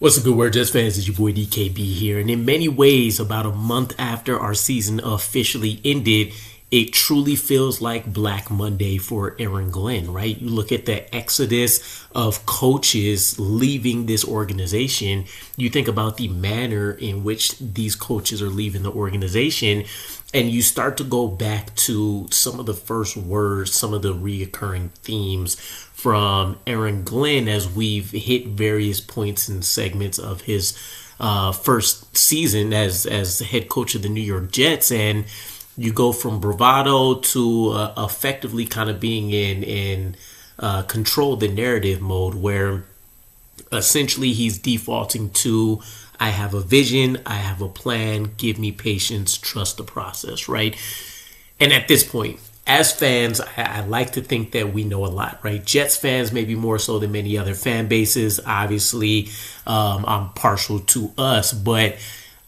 What's a good word, Jets fans? It's your boy DKB here. And in many ways, about a month after our season officially ended, it truly feels like Black Monday for Aaron Glenn, right? You look at the exodus of coaches leaving this organization. You think about the manner in which these coaches are leaving the organization, and you start to go back to some of the first words, some of the reoccurring themes from Aaron Glenn as we've hit various points and segments of his first season as head coach of the New York Jets. And you go from bravado to effectively kind of being in control the narrative mode, where essentially he's defaulting to, I have a vision, I have a plan, give me patience, trust the process, right? And at this point, as fans, I like to think that we know a lot, right? Jets fans, maybe more so than many other fan bases. Obviously, I'm partial to us, but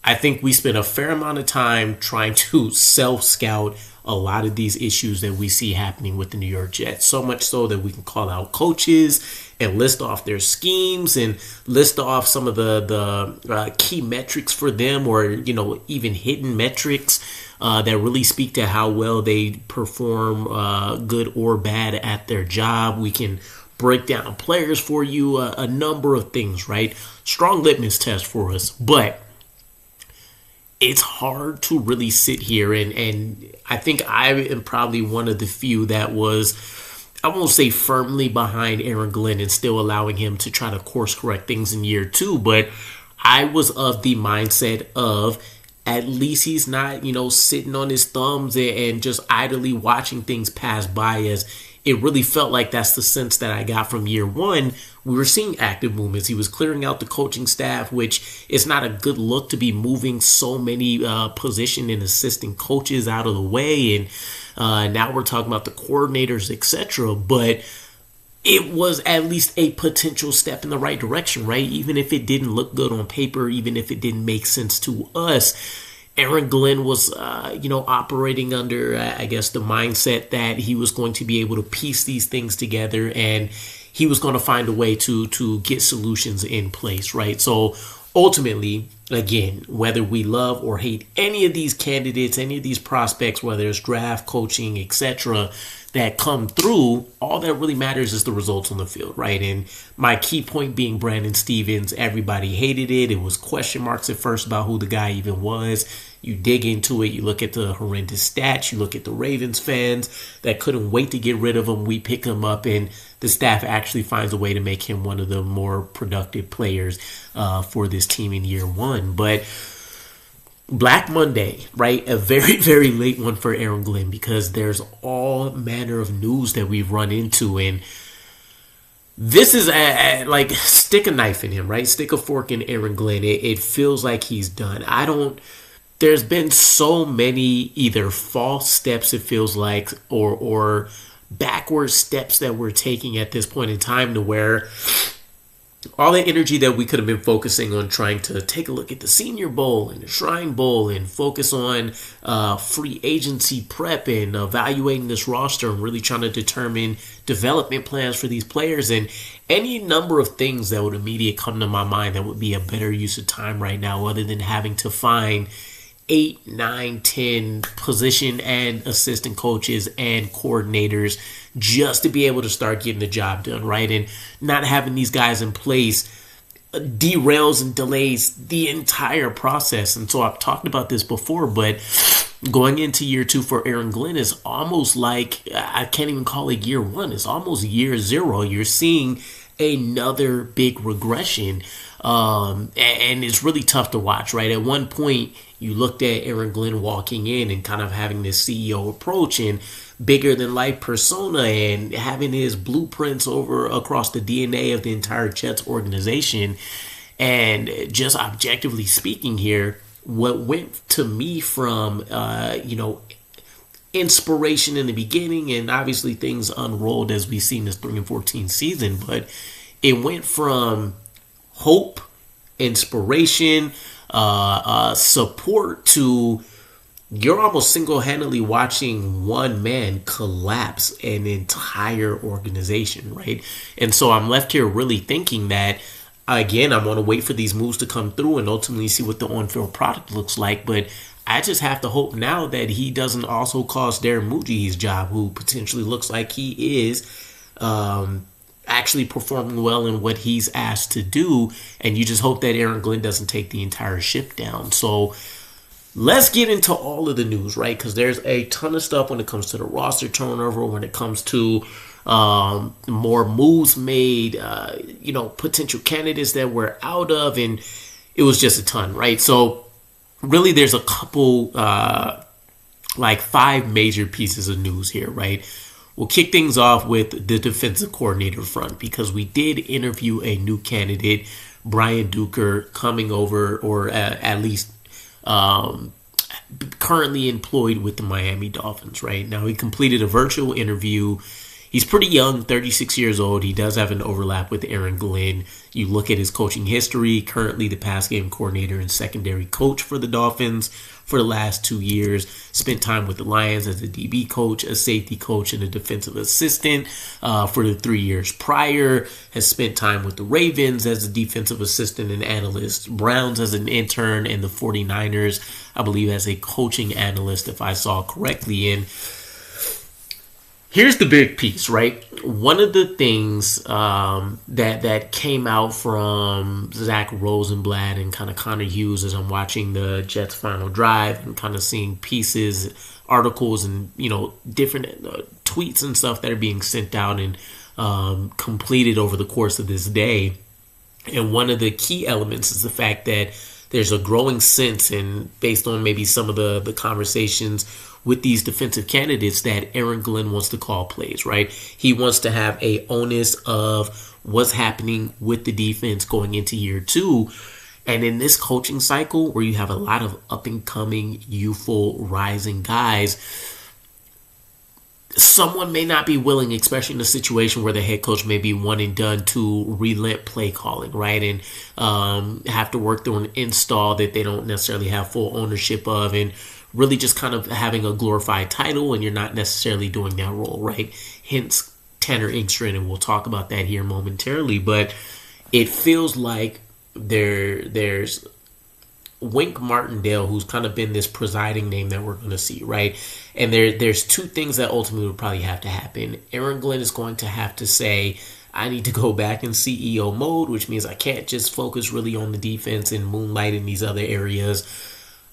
I think we spend a fair amount of time trying to self-scout a lot of these issues that we see happening with the New York Jets. So much so that we can call out coaches and list off their schemes and list off some of the key metrics for them, or, you know, even hidden metrics that really speak to how well they perform, good or bad, at their job. We can break down players for you, a number of things, right? Strong litmus test for us. But it's hard to really sit here and I think I am probably one of the few that was, I won't say firmly behind Aaron Glenn and still allowing him to try to course correct things in year two, but I was of the mindset of, at least he's not, sitting on his thumbs and just idly watching things pass by, as it really felt like that's the sense that I got from year one. We were seeing active movements. He was clearing out the coaching staff, which is not a good look to be moving so many position and assistant coaches out of the way. And now we're talking about the coordinators, etc. But it was at least a potential step in the right direction, right? Even if it didn't look good on paper, even if it didn't make sense to us, Aaron Glenn was, operating under, I guess, the mindset that he was going to be able to piece these things together and he was going to find a way to get solutions in place, right? So ultimately, again, whether we love or hate any of these candidates, any of these prospects, whether it's draft, coaching, etc., that come through, all that really matters is the results on the field, right? And my key point being Brandon Stevens, everybody hated it. It was question marks at first about who the guy even was. You dig into it, you look at the horrendous stats, you look at the Ravens fans that couldn't wait to get rid of him. We pick him up and the staff actually finds a way to make him one of the more productive players for this team in year one. But Black Monday, right? A very, very late one for Aaron Glenn, because there's all manner of news that we've run into. And this is like stick a knife in him, right? Stick a fork in Aaron Glenn. It feels like he's done. There's been so many either false steps, it feels like, or backward steps that we're taking at this point in time, to where all the energy that we could have been focusing on trying to take a look at the Senior Bowl and the Shrine Bowl and focus on free agency prep and evaluating this roster and really trying to determine development plans for these players and any number of things that would immediately come to my mind that would be a better use of time right now, other than having to find 8, 9, 10 position and assistant coaches and coordinators just to be able to start getting the job done, right? And not having these guys in place derails and delays the entire process. And so I've talked about this before, but going into year two for Aaron Glenn is almost like, I can't even call it year one. It's almost year zero. You're seeing another big regression. And it's really tough to watch, right? At one point, you looked at Aaron Glenn walking in and kind of having this CEO approach and bigger than life persona and having his blueprints over across the DNA of the entire Jets organization. And just objectively speaking here, what went to me from, inspiration in the beginning, and obviously things unrolled as we've seen this 3-14 season, but it went from hope, inspiration, support to you're almost single-handedly watching one man collapse an entire organization, right? And so I'm left here really thinking that Again, I'm going to wait for these moves to come through and ultimately see what the on-field product looks like. But I just have to hope now that he doesn't also cost Darren Muji his job, who potentially looks like he is actually performing well in what he's asked to do. And you just hope that Aaron Glenn doesn't take the entire ship down. So let's get into all of the news, right? Because there's a ton of stuff when it comes to the roster turnover, when it comes to more moves made, potential candidates that we're out of, and it was just a ton, right? So really there's a couple, 5 major pieces of news here, right? We'll kick things off with the defensive coordinator front, because we did interview a new candidate, Brian Duker, coming over, or at least currently employed with the Miami Dolphins, right? Now, he completed a virtual interview. He's pretty young, 36 years old. He does have an overlap with Aaron Glenn. You look at his coaching history, currently the pass game coordinator and secondary coach for the Dolphins for the last 2 years. Spent time with the Lions as a DB coach, a safety coach, and a defensive assistant for the 3 years prior. Has spent time with the Ravens as a defensive assistant and analyst, Browns as an intern, and the 49ers, I believe, as a coaching analyst, if I saw correctly. And here's the big piece, right? One of the things that came out from Zach Rosenblatt and kind of Connor Hughes as I'm watching the Jets' final drive and kind of seeing pieces, articles, and different tweets and stuff that are being sent out and completed over the course of this day. And one of the key elements is the fact that there's a growing sense, and based on maybe some of the conversations with these defensive candidates, that Aaron Glenn wants to call plays, right? He wants to have a onus of what's happening with the defense going into year 2. And in this coaching cycle where you have a lot of up-and-coming, youthful, rising guys, someone may not be willing, especially in a situation where the head coach may be one and done, to relent play calling, right? And have to work through an install that they don't necessarily have full ownership of, and really just kind of having a glorified title, and you're not necessarily doing that role, right? Hence Tanner Engstrand, and we'll talk about that here momentarily. But it feels like there's Wink Martindale, who's kind of been this presiding name that we're going to see, right? And there's 2 things that ultimately would probably have to happen. Aaron Glenn is going to have to say, I need to go back in CEO mode, which means I can't just focus really on the defense and moonlight in these other areas.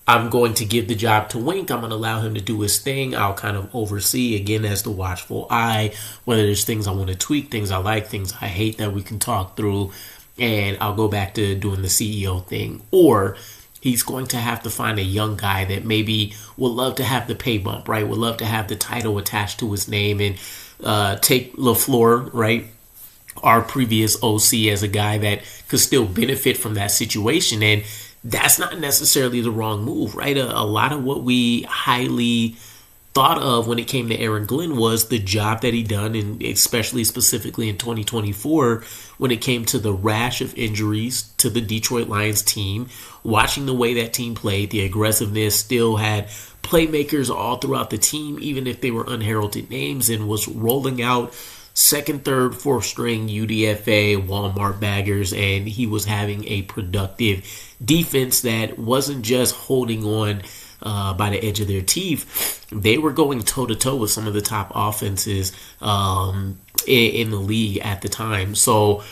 I'm going to give the job to Wink. I'm going to allow him to do his thing. I'll kind of oversee, again, as the watchful eye, whether there's things I want to tweak, things I like, things I hate that we can talk through, and I'll go back to doing the CEO thing. Or he's going to have to find a young guy that maybe would love to have the pay bump, right? Would love to have the title attached to his name, and take LaFleur, right? Our previous OC, as a guy that could still benefit from that situation. And that's not necessarily the wrong move, right? A lot of what we highly thought of when it came to Aaron Glenn was the job that he done, and especially specifically in 2024 when it came to the rash of injuries to the Detroit Lions team, watching the way that team played, the aggressiveness, still had playmakers all throughout the team, even if they were unheralded names, and was rolling out second, third, fourth string UDFA, Walmart baggers, and he was having a productive defense that wasn't just holding on by the edge of their teeth. They were going toe-to-toe with some of the top offenses in the league at the time. So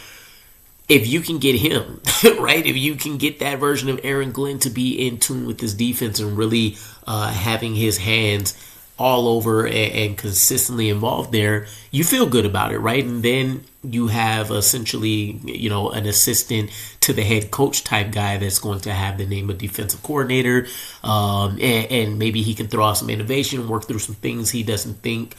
if you can get him, right, if you can get that version of Aaron Glenn to be in tune with this defense and really having his hands all over and consistently involved there, you feel good about it, right? And then you have essentially, an assistant to the head coach type guy that's going to have the name of defensive coordinator, and maybe he can throw out some innovation, work through some things he doesn't think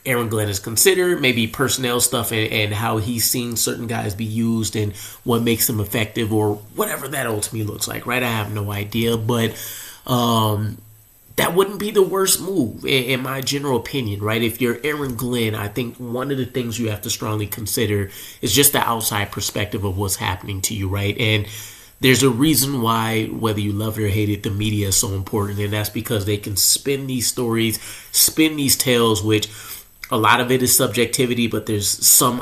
Aaron Glenn has considered, maybe personnel stuff and how he's seen certain guys be used and what makes them effective, or whatever that ultimately looks like, right? I have no idea, but that wouldn't be the worst move, in my general opinion, right? If you're Aaron Glenn, I think one of the things you have to strongly consider is just the outside perspective of what's happening to you, right? And there's a reason why, whether you love it or hate it, the media is so important, and that's because they can spin these stories, spin these tales, which a lot of it is subjectivity, but there's some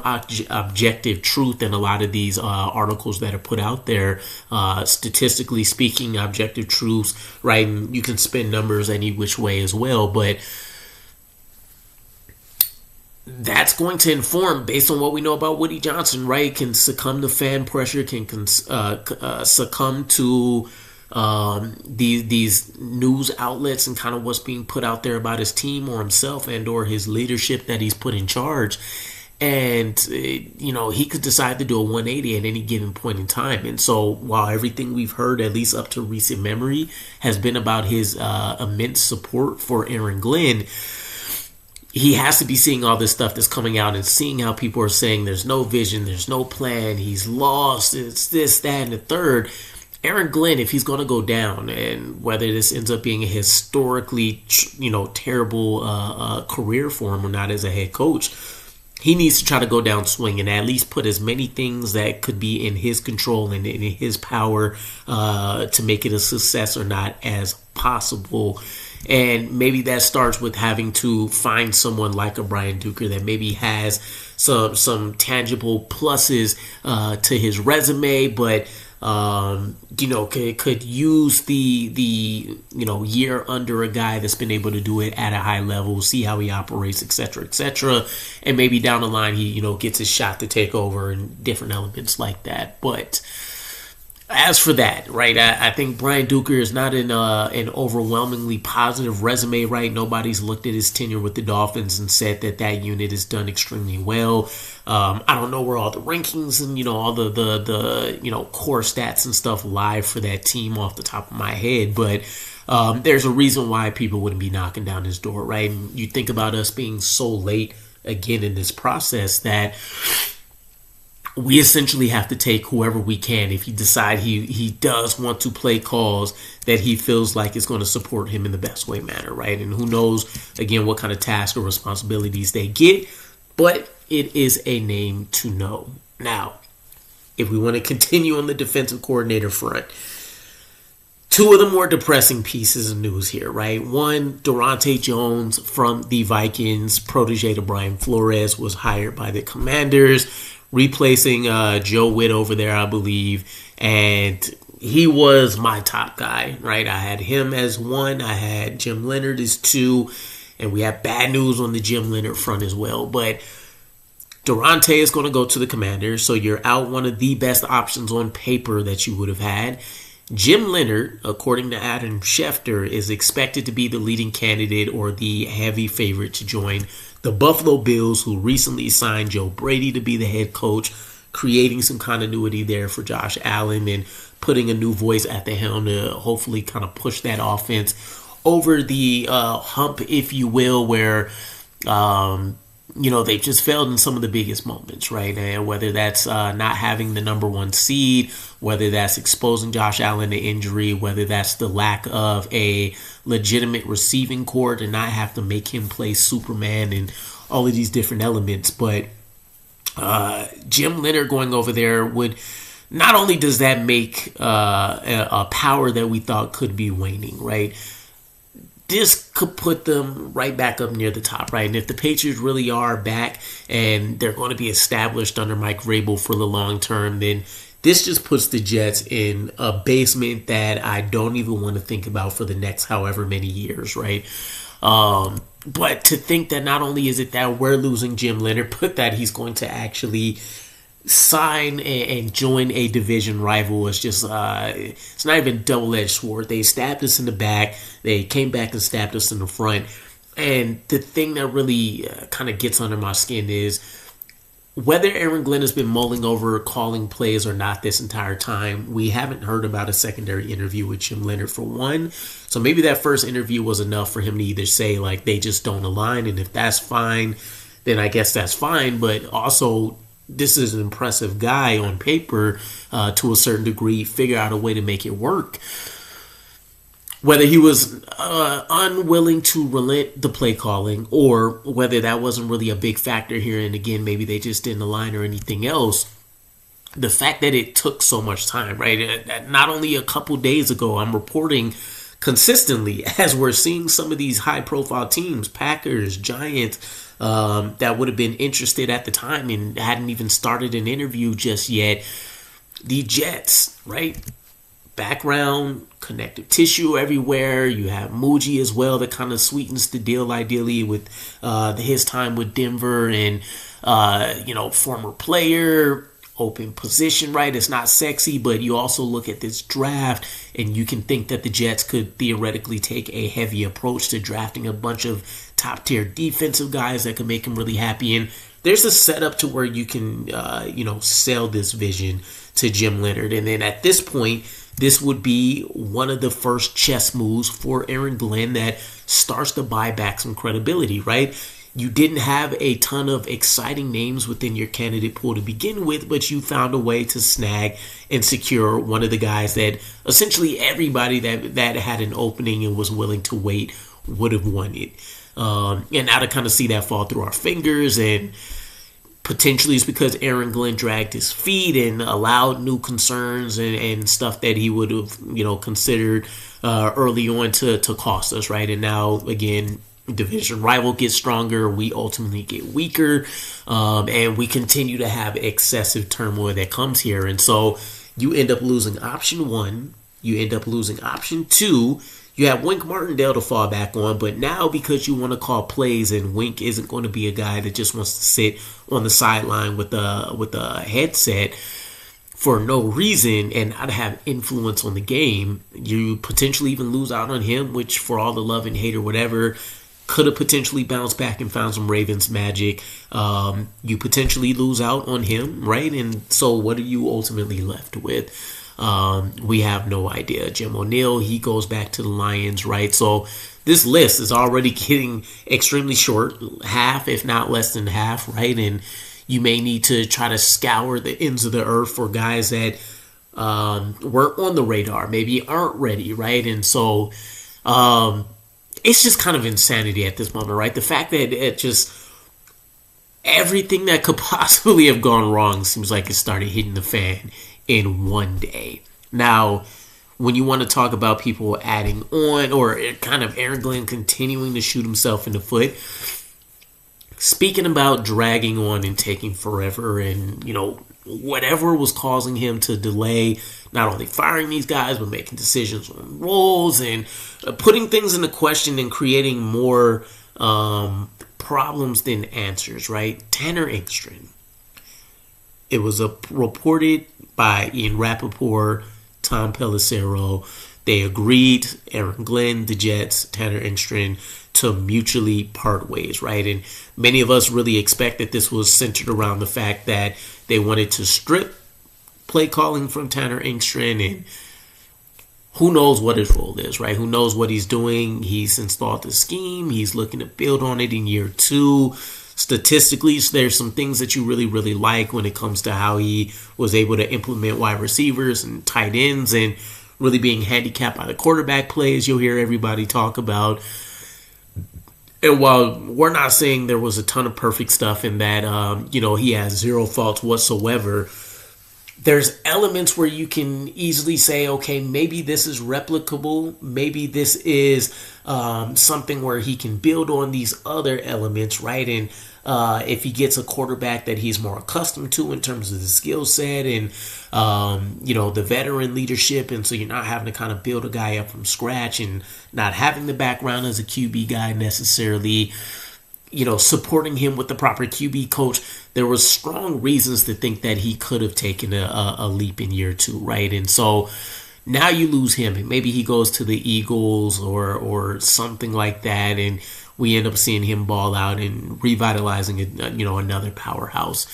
objective truth in a lot of these articles that are put out there. Statistically speaking, objective truths, right? And you can spin numbers any which way as well, but that's going to inform, based on what we know about Woody Johnson, right? Can succumb to fan pressure, can succumb to these news outlets and kind of what's being put out there about his team or himself and or his leadership that he's put in charge. And, he could decide to do a 180 at any given point in time. And so while everything we've heard, at least up to recent memory, has been about his immense support for Aaron Glenn, he has to be seeing all this stuff that's coming out and seeing how people are saying there's no vision, there's no plan, he's lost, it's this, that, and the third. Aaron Glenn, if he's going to go down, and whether this ends up being a historically, terrible career for him or not as a head coach, he needs to try to go down swinging and at least put as many things that could be in his control and in his power to make it a success or not as possible. And maybe that starts with having to find someone like a Brian Duker that maybe has some tangible pluses to his resume, but could use the year under a guy that's been able to do it at a high level, see how he operates, etc., and maybe down the line he gets his shot to take over and different elements like that. But as for that, right, I think Brian Duker is not an overwhelmingly positive resume, right? Nobody's looked at his tenure with the Dolphins and said that unit has done extremely well. I don't know where all the rankings and, all the core stats and stuff lie for that team off the top of my head, but there's a reason why people wouldn't be knocking down his door, right? And you think about us being so late again in this process that we essentially have to take whoever we can if he decide he does want to play calls that he feels like is going to support him in the best way manner, right? And who knows, again, what kind of tasks or responsibilities they get, but it is a name to know. Now, if we want to continue on the defensive coordinator front, two of the more depressing pieces of news here, right? One, Durante Jones from the Vikings, protege to Brian Flores, was hired by the Commanders, replacing Joe Witt over there, I believe. And he was my top guy, right? I had him as one. I had Jim Leonard as two. And we have bad news on the Jim Leonard front as well. But Durante is going to go to the Commanders, so you're out one of the best options on paper that you would have had. Jim Leonard, according to Adam Schefter, is expected to be the leading candidate or the heavy favorite to join the Buffalo Bills, who recently signed Joe Brady to be the head coach, creating some continuity there for Josh Allen and putting a new voice at the helm to hopefully kind of push that offense over the hump, if you will, where they've just failed in some of the biggest moments, right? And whether that's not having the number one seed, whether that's exposing Josh Allen to injury, whether that's the lack of a legitimate receiving core to not have to make him play Superman and all of these different elements. But Jim Leonard going over there would, not only does that make a power that we thought could be waning, right? This could put them right back up near the top, right? And if the Patriots really are back and they're going to be established under Mike Vrabel for the long term, then this just puts the Jets in a basement that I don't even want to think about for the next however many years, right? But to think that not only is it that we're losing Jim Leonard, but that he's going to actually sign and join a division rival is just it's not even double-edged sword. They stabbed us in the back, they came back and stabbed us in the front. And the thing that really kind of gets under my skin is whether Aaron Glenn has been mulling over calling plays or not this entire time, we haven't heard about a secondary interview with Jim Leonard for one. So maybe that first interview was enough for him to either say like they just don't align, and if that's fine, then I guess that's fine. But also, this is an impressive guy on paper to a certain degree, figure out a way to make it work. Whether he was unwilling to relent the play calling or whether that wasn't really a big factor here, and again, maybe they just didn't align or anything else, the fact that it took so much time, right? Not only a couple days ago, I'm reporting consistently as we're seeing some of these high-profile teams, Packers, Giants, that would have been interested at the time and hadn't even started an interview just yet. The Jets, right? Background, connective tissue everywhere. You have Muji as well that kind of sweetens the deal ideally with his time with Denver and, former player, open position, right? It's not sexy, but you also look at this draft and you can think that the Jets could theoretically take a heavy approach to drafting a bunch of top tier defensive guys that could make him really happy. And there's a setup to where you can, sell this vision to Jim Leonhard. And then at this point, this would be one of the first chess moves for Aaron Glenn that starts to buy back some credibility, right? You didn't have a ton of exciting names within your candidate pool to begin with, but you found a way to snag and secure one of the guys that essentially everybody that had an opening and was willing to wait would have wanted. And now to kind of see that fall through our fingers, and potentially it's because Aaron Glenn dragged his feet and allowed new concerns and stuff that he would have, considered early on to cost us, right? And now, again, division rival gets stronger, we ultimately get weaker, and we continue to have excessive turmoil that comes here. And so you end up losing option 1, you end up losing option 2. You have Wink Martindale to fall back on, but now because you want to call plays and Wink isn't going to be a guy that just wants to sit on the sideline with a headset for no reason and not have influence on the game, you potentially even lose out on him, which for all the love and hate or whatever, could have potentially bounced back and found some Ravens magic. You potentially lose out on him, right? And so what are you ultimately left with? We have no idea. Jim O'Neill, he goes back to the Lions, right? So this list is already getting extremely short, half, if not less than half, right? And you may need to try to scour the ends of the earth for guys that weren't on the radar, maybe aren't ready, right? And so it's just kind of insanity at this moment, right? The fact that it just everything that could possibly have gone wrong seems like it started hitting the fan in one day. Now, when you want to talk about people adding on or kind of Aaron Glenn continuing to shoot himself in the foot, speaking about dragging on and taking forever and, whatever was causing him to delay not only firing these guys, but making decisions on roles and putting things into question and creating more problems than answers, right? Tanner Engstrand. It was reported by Ian Rappaport, Tom Pelissero. They agreed, Aaron Glenn, the Jets, Tanner Engstrand, to mutually part ways, right? And many of us really expect that this was centered around the fact that they wanted to strip play calling from Tanner Engstrand, and who knows what his role is, right? Who knows what he's doing? He's installed the scheme. He's looking to build on it in year 2. Statistically, there's some things that you really, really like when it comes to how he was able to implement wide receivers and tight ends and really being handicapped by the quarterback plays you'll hear everybody talk about. And while we're not saying there was a ton of perfect stuff in that, he has zero faults whatsoever, there's elements where you can easily say, okay, maybe this is replicable. Maybe this is something where he can build on these other elements, right? And if he gets a quarterback that he's more accustomed to in terms of the skill set and, the veteran leadership. And so you're not having to kind of build a guy up from scratch and not having the background as a QB guy necessarily, supporting him with the proper QB coach. There was strong reasons to think that he could have taken a leap in year 2, right? And so now you lose him, and maybe he goes to the Eagles or something like that, and we end up seeing him ball out and revitalizing another powerhouse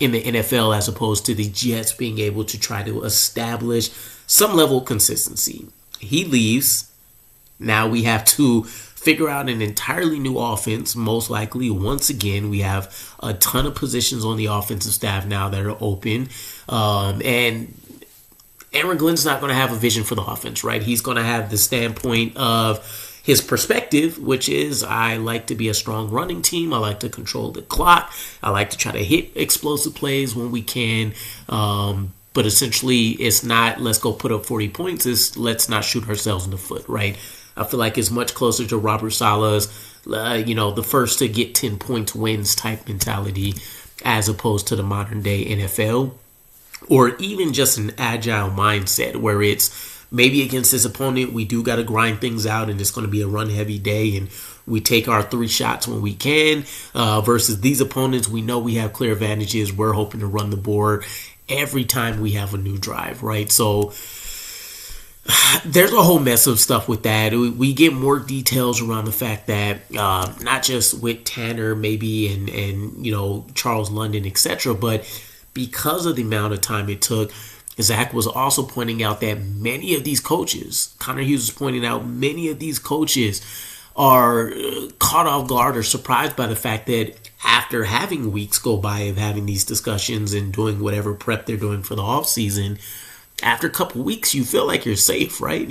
in the NFL, as opposed to the Jets being able to try to establish some level of consistency. He leaves. Now we have to figure out an entirely new offense. Most likely, once again, we have a ton of positions on the offensive staff now that are open. And Aaron Glenn's not going to have a vision for the offense, right? He's going to have the standpoint of his perspective, which is, I like to be a strong running team. I like to control the clock. I like to try to hit explosive plays when we can. But essentially, it's not, let's go put up 40 points. It's let's not shoot ourselves in the foot, right? I feel like it's much closer to Robert Saleh's, the first to get 10 points wins type mentality, as opposed to the modern day NFL, or even just an agile mindset where it's maybe against this opponent, we do got to grind things out and it's going to be a run heavy day and we take our 3 shots when we can, versus these opponents, we know we have clear advantages. We're hoping to run the board every time we have a new drive, right? So there's a whole mess of stuff with that. We get more details around the fact that not just with Tanner maybe and Charles London, etc., but because of the amount of time it took, Zach was also pointing out that many of these coaches, Connor Hughes was pointing out, many of these coaches are caught off guard or surprised by the fact that after having weeks go by of having these discussions and doing whatever prep they're doing for the offseason, after a couple weeks, you feel like you're safe, right?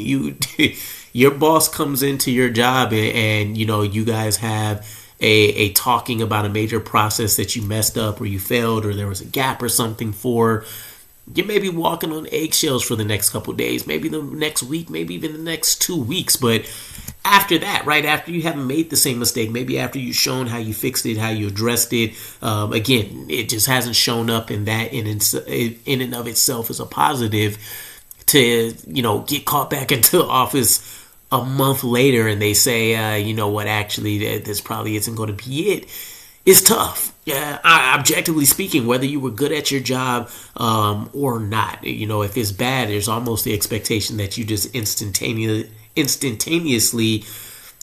Your boss comes into your job and you guys have a talking about a major process that you messed up or you failed or there was a gap or something for. You may be walking on eggshells for the next couple of days, maybe the next week, maybe even the next 2 weeks. But after that, right after you haven't made the same mistake, maybe after you've shown how you fixed it, how you addressed it, again, it just hasn't shown up, and that in and of itself is a positive. To get caught back into the office a month later and they say, actually, this probably isn't going to be it. It's tough. Yeah, objectively speaking, whether you were good at your job or not, if it's bad, there's almost the expectation that you just instantaneously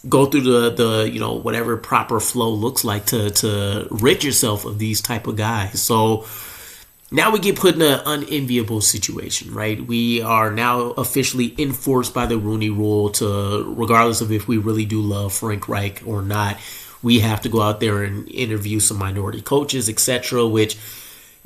go through the whatever proper flow looks like to rid yourself of these type of guys. So now we get put in an unenviable situation, right? We are now officially enforced by the Rooney Rule to, regardless of if we really do love Frank Reich or not, we have to go out there and interview some minority coaches, etc., which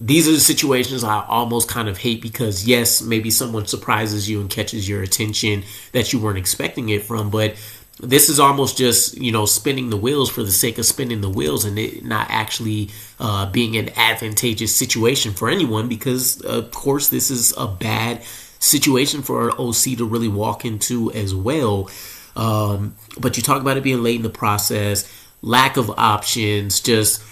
these are the situations I almost kind of hate because, yes, maybe someone surprises you and catches your attention that you weren't expecting it from, but this is almost just, spinning the wheels for the sake of spinning the wheels and it not actually being an advantageous situation for anyone because, of course, this is a bad situation for an OC to really walk into as well. But you talk about it being late in the process, lack of options, just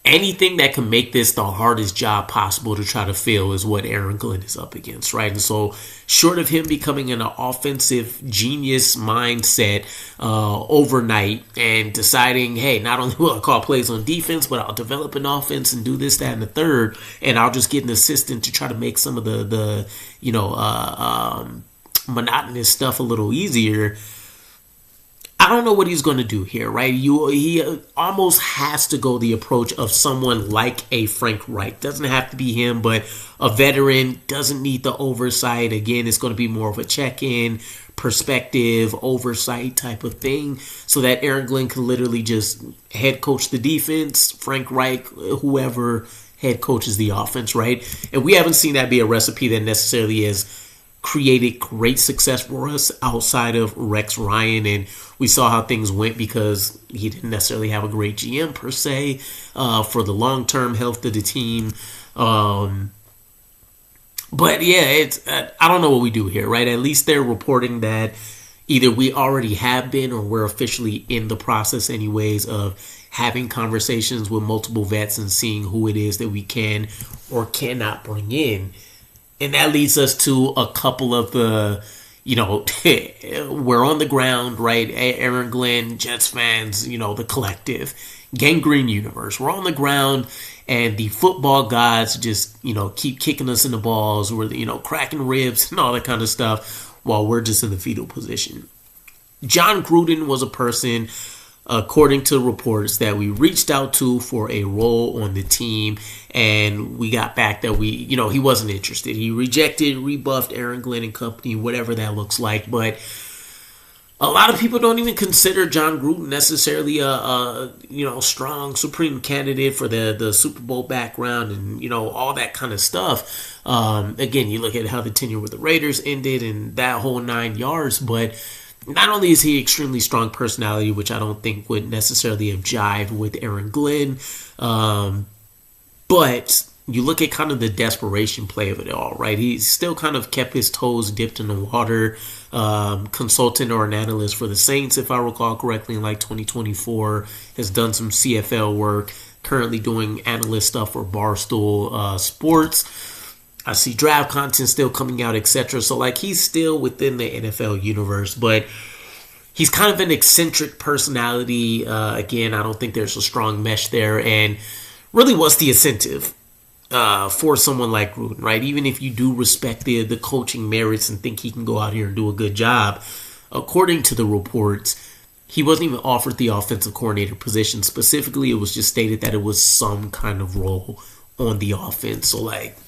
anything that can make this the hardest job possible to try to fill is what Aaron Glenn is up against, right? And so short of him becoming an offensive genius mindset overnight and deciding, hey, not only will I call plays on defense, but I'll develop an offense and do this, that, and the third, and I'll just get an assistant to try to make some of the monotonous stuff a little easier. I don't know what he's going to do here, right? He almost has to go the approach of someone like a Frank Reich. Doesn't have to be him, but a veteran, doesn't need the oversight. Again, it's going to be more of a check-in, perspective, oversight type of thing so that Aaron Glenn can literally just head coach the defense, Frank Reich, whoever head coaches the offense, right? And we haven't seen that be a recipe that necessarily has created great success for us outside of Rex Ryan, and we saw how things went because he didn't necessarily have a great GM per se for the long-term health of the team. But yeah, it's I don't know what we do here, right? At least they're reporting that either we already have been or we're officially in the process anyways of having conversations with multiple vets and seeing who it is that we can or cannot bring in. And that leads us to a couple of the, we're on the ground, right? Aaron Glenn, Jets fans, the collective, Gangrene universe. We're on the ground and the football gods just, keep kicking us in the balls. We're, cracking ribs and all that kind of stuff while we're just in the fetal position. John Gruden was a person, according to reports, that we reached out to for a role on the team, and we got back that he wasn't interested. He rejected, rebuffed Aaron Glenn and company, whatever that looks like. But a lot of people don't even consider John Gruden necessarily a strong supreme candidate for the Super Bowl background and all that kind of stuff. Again, you look at how the tenure with the Raiders ended and that whole 9 yards, but not only is he extremely strong personality, which I don't think would necessarily have jived with Aaron Glenn, but you look at kind of the desperation play of it all, right? He's still kind of kept his toes dipped in the water. Consultant or an analyst for the Saints, if I recall correctly, in like 2024, has done some CFL work, currently doing analyst stuff for Barstool Sports. I see draft content still coming out, etc. So like he's still within the NFL universe, but he's kind of an eccentric personality. Again, I don't think there's a strong mesh there. And really, what's the incentive for someone like Gruden, right? Even if you do respect the coaching merits and think he can go out here and do a good job, according to the reports, he wasn't even offered the offensive coordinator position. Specifically, it was just stated that it was some kind of role on the offense. So, like,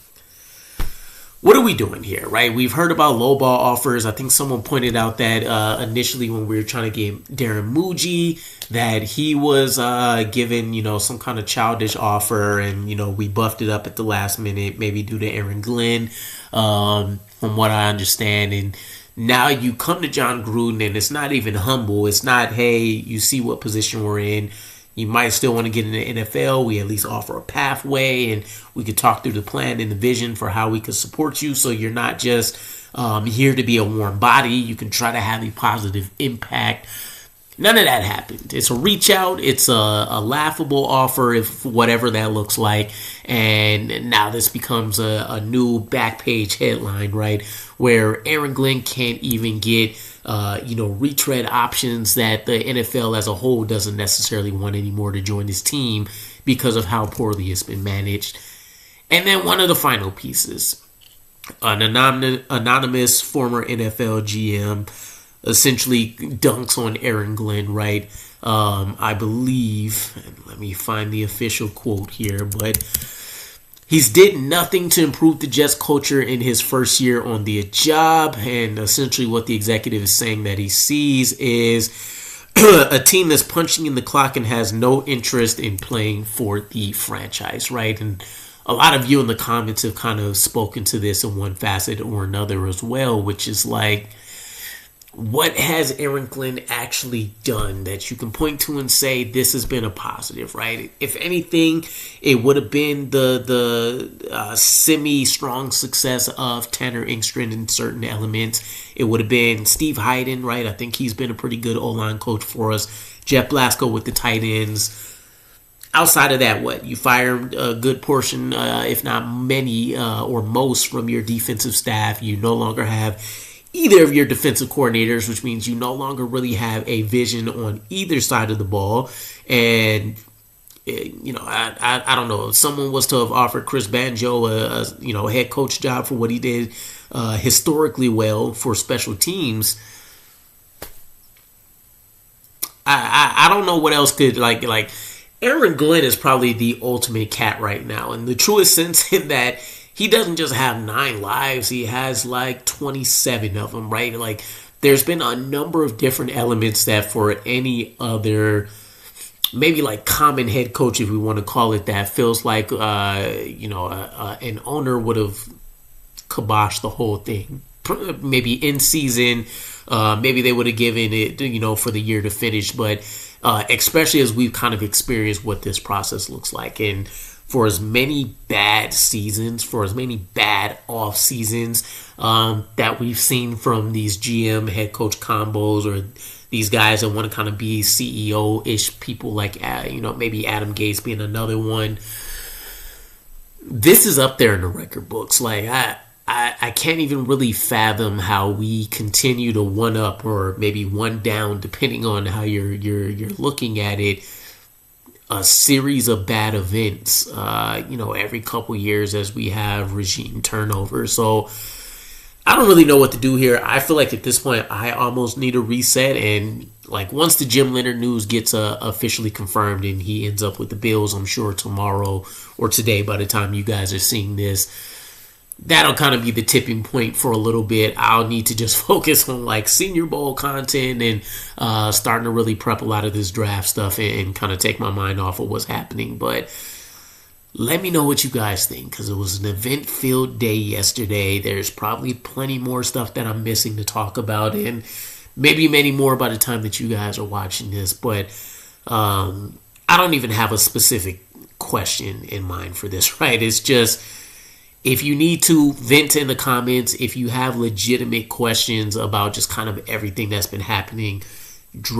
what are we doing here, right? We've heard about lowball offers. I think someone pointed out that initially when we were trying to get Darren Muji, that he was given, some kind of childish offer, and, we buffed it up at the last minute, maybe due to Aaron Glenn, from what I understand. And now you come to John Gruden, and it's not even humble. It's not, hey, you see what position we're in. You might still want to get in the NFL. We at least offer a pathway, and we could talk through the plan and the vision for how we could support you. So you're not just here to be a warm body. You can try to have a positive impact. None of that happened. It's a reach out. It's a laughable offer, if whatever that looks like. And now this becomes a new back page headline, right? Where Aaron Glenn can't even get retread options that the NFL as a whole doesn't necessarily want anymore to join his team because of how poorly it's been managed. And then one of the final pieces, an anonymous former NFL GM essentially dunks on Aaron Glenn, right? I believe, and let me find the official quote here, but he's did nothing to improve the Jets culture in his first year on the job. And essentially what the executive is saying that he sees is a team that's punching in the clock and has no interest in playing for the franchise, right? And a lot of you in the comments have kind of spoken to this in one facet or another as well, which is like, what has Aaron Glenn actually done that you can point to and say this has been a positive, right? If anything, it would have been the semi-strong success of Tanner Engstrand in certain elements. It would have been Steve Hyden, right? I think he's been a pretty good O-line coach for us. Jeff Blasco with the tight ends. Outside of that, what? You fire a good portion, if not many or most, from your defensive staff. You no longer have either of your defensive coordinators, which means you no longer really have a vision on either side of the ball. And, I don't know, if someone was to have offered Chris Banjo a head coach job for what he did historically well for special teams, I don't know what else could, like Aaron Glenn is probably the ultimate cat right now, in the truest sense, in that he doesn't just have 9 lives. He has like 27 of them, right? Like, there's been a number of different elements that for any other, maybe like common head coach, if we want to call it that, feels like, an owner would have kiboshed the whole thing. Maybe in season, maybe they would have given it, for the year to finish. But especially as we've kind of experienced what this process looks like. And for as many bad seasons, for as many bad off seasons that we've seen from these GM head coach combos, or these guys that want to kind of be CEO-ish people, like maybe Adam Gase being another one, this is up there in the record books. Like I can't even really fathom how we continue to one up or maybe one down, depending on how you're looking at it, a series of bad events, every couple years as we have regime turnover. So I don't really know what to do here. I feel like at this point, I almost need a reset. And like once the Jim Leonard news gets officially confirmed and he ends up with the Bills, I'm sure tomorrow or today, by the time you guys are seeing this, that'll kind of be the tipping point for a little bit. I'll need to just focus on like Senior Bowl content and starting to really prep a lot of this draft stuff and kind of take my mind off of what's happening. But let me know what you guys think, because it was an event-filled day yesterday. There's probably plenty more stuff that I'm missing to talk about, and maybe many more by the time that you guys are watching this. But I don't even have a specific question in mind for this, right? It's just, if you need to vent in the comments, if you have legitimate questions about just kind of everything that's been happening, drop